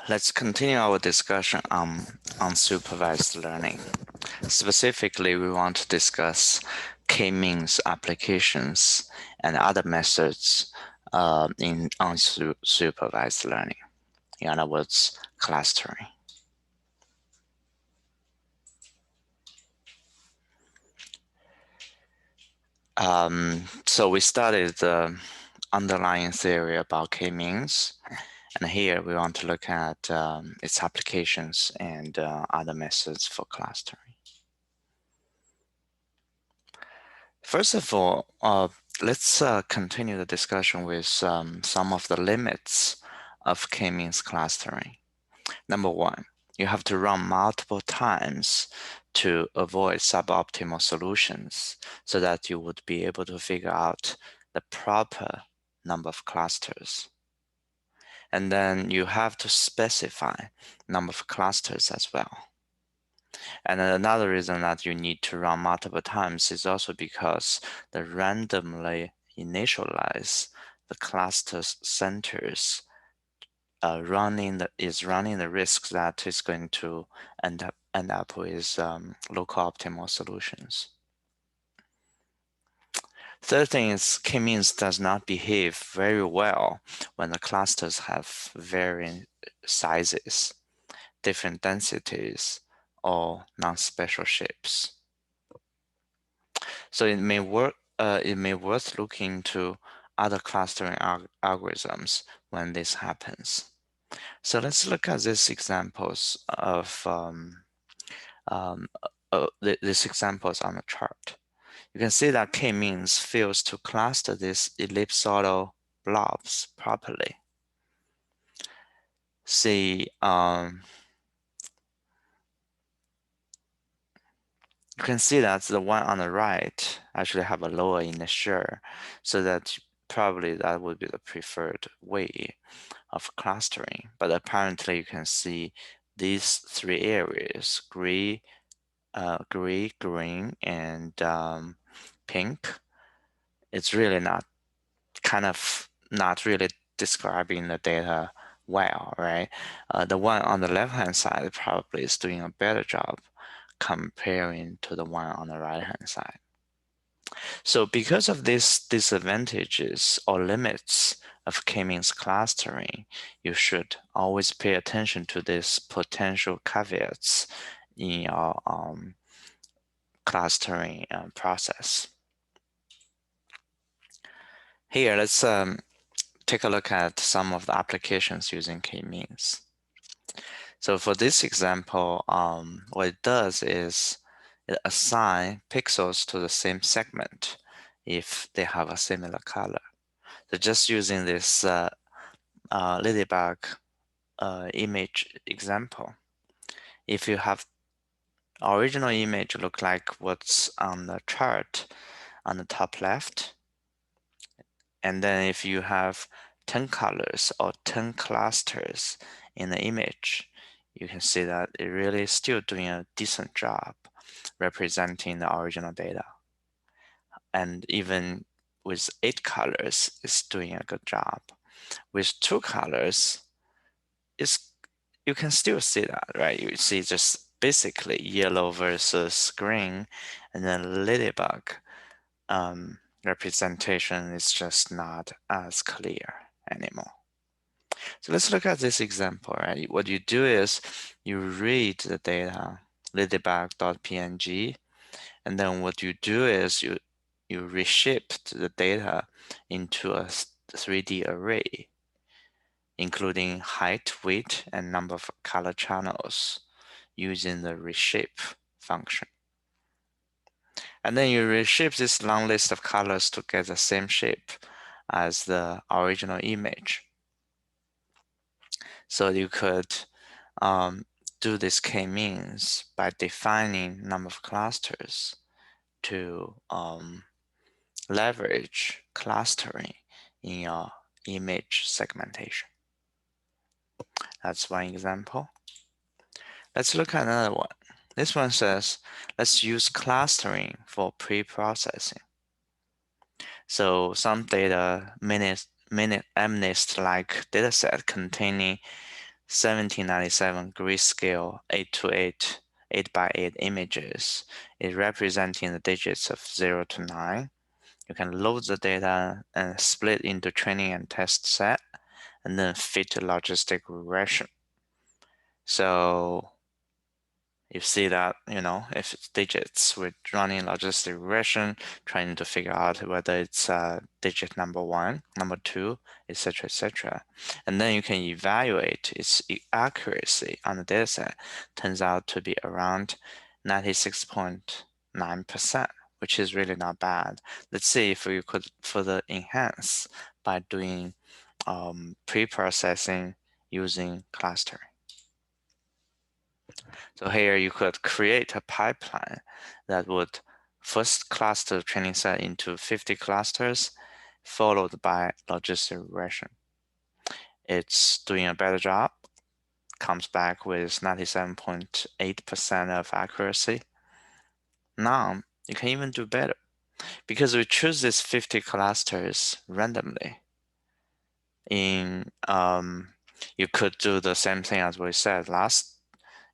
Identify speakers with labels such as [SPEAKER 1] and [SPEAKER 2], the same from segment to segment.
[SPEAKER 1] Let's continue our discussion on unsupervised learning. Specifically, we want to discuss k-means applications and other methods in unsupervised learning. In other words, clustering. So we studied the underlying theory about k-means, and here we want to look at its applications and other methods for clustering. First of all, let's continue the discussion with some of the limits of k-means clustering. Number one, you have to run multiple times to avoid suboptimal solutions so that you would be able to figure out the proper number of clusters. And then you have to specify number of clusters as well. And another reason that you need to run multiple times is also because the randomly initialize the cluster centers running the risk that is going to end up with local optimal solutions. Third thing is k-means does not behave very well when the clusters have varying sizes, different densities, or non-special shapes. So it may worth looking into other clustering algorithms when this happens. So let's look at these examples of these examples on the chart. You can see that k-means fails to cluster these ellipsoidal blobs properly. See, you can see that the one on the right actually have a lower initial, so that probably that would be the preferred way of clustering. But apparently you can see these three areas, gray, green, and pink. It's really not really describing the data well, right? The one on the left-hand side probably is doing a better job comparing to the one on the right-hand side. So because of these disadvantages or limits of k-means clustering, you should always pay attention to these potential caveats in your clustering process. Here, let's take a look at some of the applications using k-means. So for this example, what it does is it assigns pixels to the same segment if they have a similar color. So just using this ladybug image example, if you have original image look like what's on the chart on the top left, and then if you have 10 colors or 10 clusters in the image, you can see that it really is still doing a decent job representing the original data. And even with 8 colors, it's doing a good job. With 2 colors, you can still see that, right? You see just basically yellow versus green, and then ladybug representation is just not as clear anymore. So let's look at this example, right? What you do is you read the data, ladybug.png, and then what you do is you reshape the data into a 3D array, including height, weight, and number of color channels using the reshape function. And then you reshape this long list of colors to get the same shape as the original image. So you could do this k-means by defining number of clusters to leverage clustering in your image segmentation. That's one example. Let's look at another one. This one says, let's use clustering for pre-processing. So some data MNIST-like dataset containing 1797 grayscale 8 to 8, 8 by 8 images is representing the digits of 0 to 9. You can load the data and split into training and test set, and then fit logistic regression. So you see that, if it's digits, we're running logistic regression, trying to figure out whether it's digit number 1, number 2, etc., etc. And then you can evaluate its accuracy on the dataset. Turns out to be around 96.9%, which is really not bad. Let's see if we could further enhance by doing pre-processing using clustering. So here you could create a pipeline that would first cluster training set into 50 clusters, followed by logistic regression. It's doing a better job, comes back with 97.8% of accuracy. Now you can even do better because we choose these 50 clusters randomly. You could do the same thing as we said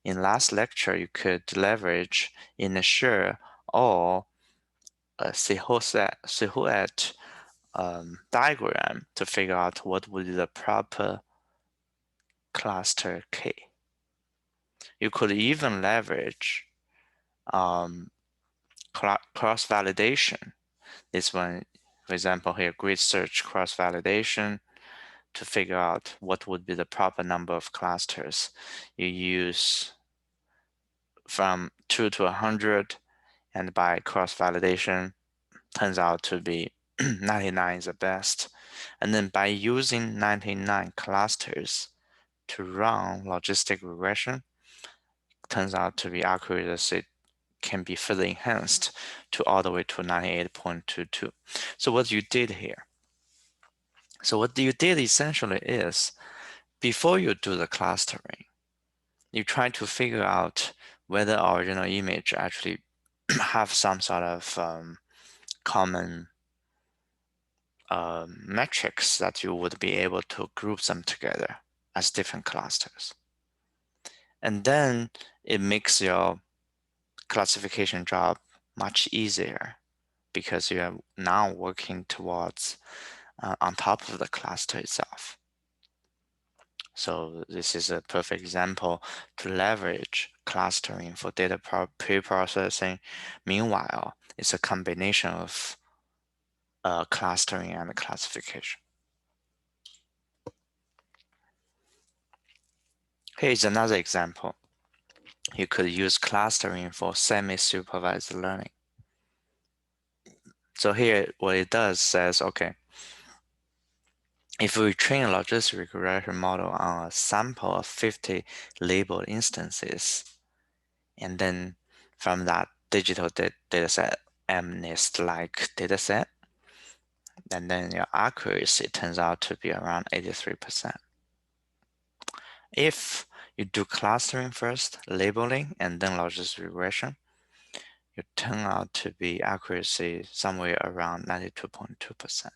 [SPEAKER 1] in last lecture. You could leverage ensure or a silhouette diagram to figure out what would be the proper cluster K. You could even leverage cross-validation. This one, for example, here, grid search cross-validation to figure out what would be the proper number of clusters. You use from 2 to 100, and by cross-validation, turns out to be 99 is the best. And then by using 99 clusters to run logistic regression, turns out to be accuracy can be further enhanced to all the way to 98.22. So what you did here, essentially is, before you do the clustering, you try to figure out whether our original image actually have some sort of common metrics that you would be able to group them together as different clusters. And then it makes your classification job much easier because you are now working towards on top of the cluster itself. So this is a perfect example to leverage clustering for data pre-processing. Meanwhile, it's a combination of clustering and classification. Here's another example. You could use clustering for semi-supervised learning. So here, what it does says, okay, if we train a logistic regression model on a sample of 50 labeled instances, and then from that digital dataset, MNIST-like dataset, and then your accuracy turns out to be around 83%. If you do clustering first, labeling, and then logistic regression, you turn out to be accuracy somewhere around 92.2%.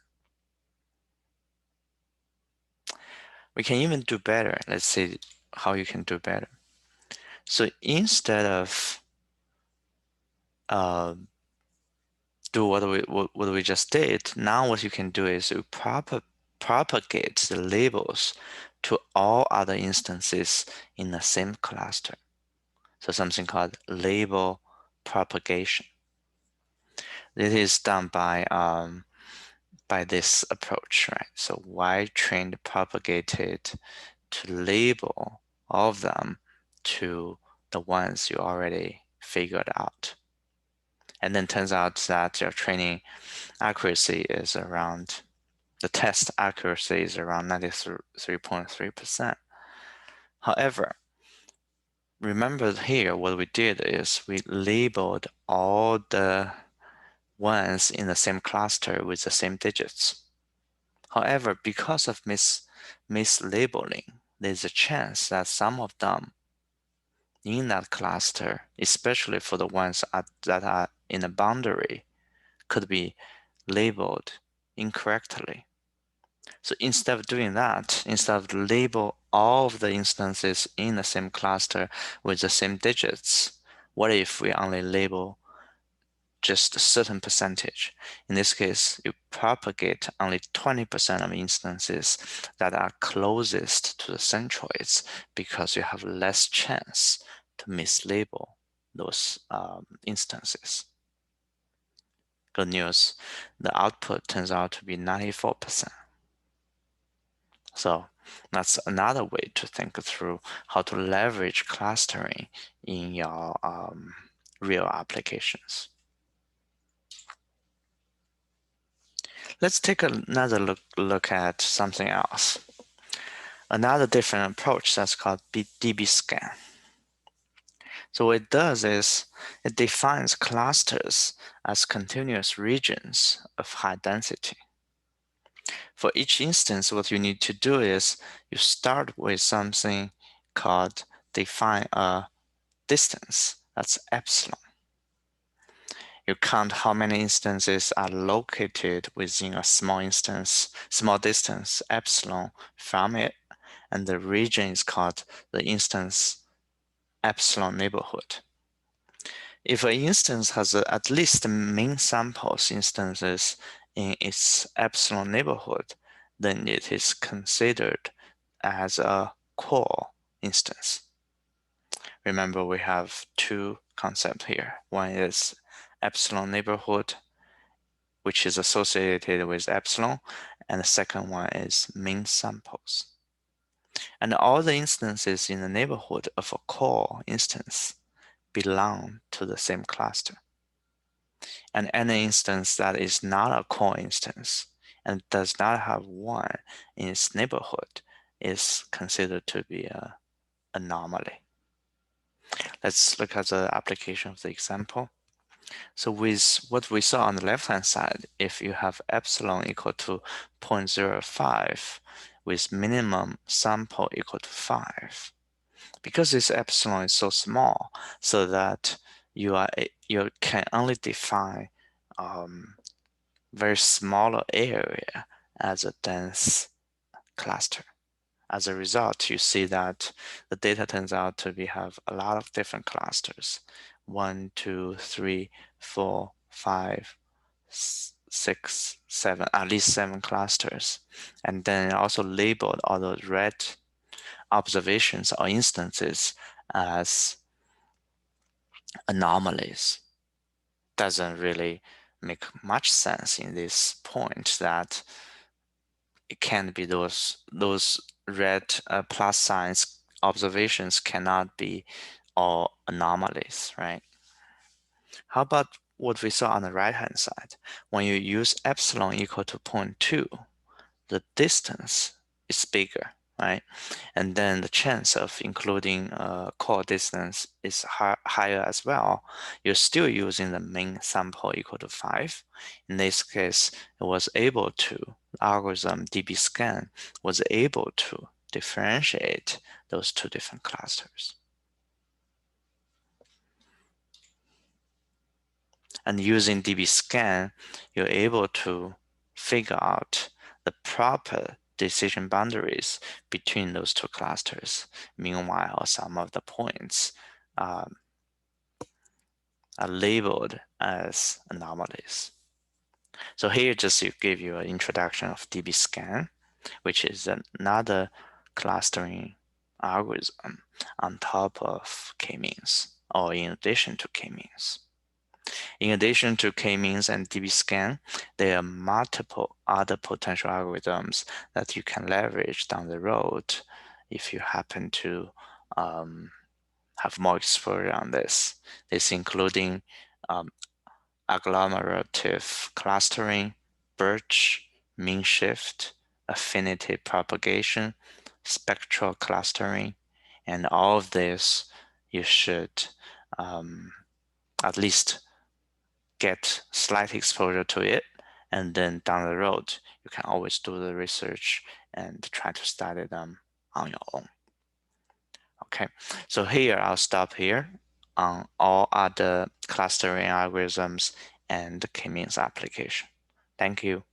[SPEAKER 1] We can even do better. Let's see how you can do better. So instead of do what we just did, now what you can do is you propagate the labels to all other instances in the same cluster. So something called label propagation. This is done by this approach, right? So Y trained propagated to label all of them to the ones you already figured out. And then turns out that your training accuracy is around, the test accuracy is around 93.3%. However, remember here what we did is we labeled all the ones in the same cluster with the same digits. However, because of mislabeling, there's a chance that some of them in that cluster, especially for the ones that are in a boundary, could be labeled incorrectly. So instead of doing that, instead of label all of the instances in the same cluster with the same digits? What if we only label just a certain percentage? In this case, you propagate only 20% of instances that are closest to the centroids because you have less chance to mislabel those instances. Good news, the output turns out to be 94%. So that's another way to think through how to leverage clustering in your real applications. Let's take another look at something else. Another different approach that's called ds630. So what it does is it defines clusters as continuous regions of high density. For each instance, what you need to do is you start with something called define a distance, that's epsilon. You count how many instances are located within a small distance, epsilon, from it, and the region is called the instance epsilon neighborhood. If an instance has at least min samples instances in its epsilon neighborhood, then it is considered as a core instance. Remember, we have two concepts here. One is epsilon neighborhood, which is associated with epsilon, and the second one is min samples. And all the instances in the neighborhood of a core instance belong to the same cluster. And any instance that is not a core instance and does not have one in its neighborhood is considered to be an anomaly. Let's look at the application of the example. So with what we saw on the left-hand side, if you have epsilon equal to 0.05 with minimum sample equal to 5, because this epsilon is so small, so that you can only define very smaller area as a dense cluster. As a result, you see that the data turns out to have a lot of different clusters. 1, 2, 3, 4, 5, 6, 7, at least 7 clusters. And then also labeled all those red observations or instances as anomalies. Doesn't really make much sense in this point that it can't be those red plus signs observations cannot be all anomalies, right? How about what we saw on the right hand side? When you use epsilon equal to 0.2, the distance is bigger, right? And then the chance of including core distance is higher as well. You're still using the min sample equal to 5. In this case, the algorithm ds630 was able to differentiate those two different clusters. And using ds630, you're able to figure out the proper decision boundaries between those two clusters. Meanwhile, some of the points are labeled as anomalies. So here just to give you an introduction of ds630, which is another clustering algorithm on top of k-means, or in addition to k-means. In addition to k-means and ds630, there are multiple other potential algorithms that you can leverage down the road if you happen to have more exposure on this. This including agglomerative clustering, birch, mean shift, affinity propagation, spectral clustering, and all of this you should at least get slight exposure to it, and then down the road you can always do the research and try to study them on your own. Okay, so here I'll stop here on all other clustering algorithms and k-means application. Thank you.